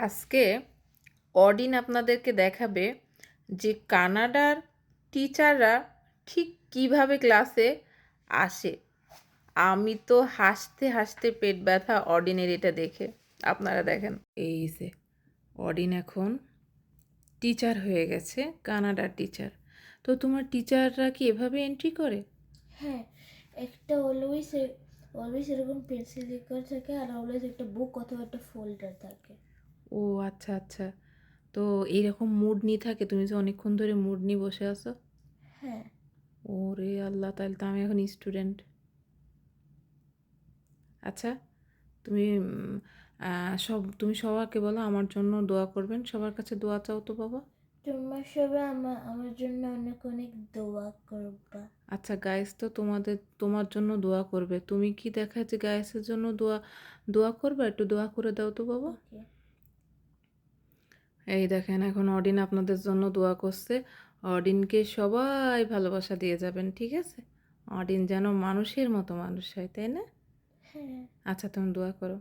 আজকে অডিন আপনাদেরকে দেখাবে যে কানাডার টিচাররা ঠিক কিভাবে ক্লাসে আসে। আমি তো হাসতে হাসতে পেট ব্যথা অডিনের এটা দেখে। আপনারা দেখেন, এই যে অডিন এখন টিচার হয়ে গেছে, কানাডার টিচার। তো তোমার টিচাররা কি এভাবে এন্ট্রি করে? হ্যাঁ, একটা অলওয়েজ এরকম পেন্সিল লেখার থাকে, আর অলওয়েজ একটা বুক অথবা একটা ফোল্ডার থাকে। ও আচ্ছা আচ্ছা। তো এইরকম মুড নিয়ে থাকে, তুমি যে অনেকক্ষণ ধরে মুড নিয়ে বসে আছো। হ্যাঁ। ওরে আল্লাহ, তাহলে তো আমি এখন স্টুডেন্ট। আচ্ছা, তুমি তুমি সবাইকে বলো আমার জন্য দোয়া করবেন। সবার কাছে দোয়া চাও তো বাবা। তোমরা সবাই আমার জন্য অনেক অনেক দোয়া করবা। আচ্ছা গাইস, তো তোমার জন্য দোয়া করবে। তুমি কি দেখা যে গাইসের জন্য দোয়া দোয়া করবে? একটু দোয়া করে দাও তো বাবা। ওকে। এই দেখেন, এখন অডিন আপনাদের জন্য দোয়া করছে। অডিনকে সবাই ভালোবাসা দিয়ে যাবেন, ঠিক আছে? অডিন যেন মানুষের মতো মানুষ হয়, তাই না? হ্যাঁ। আচ্ছা, তুমি দোয়া করো।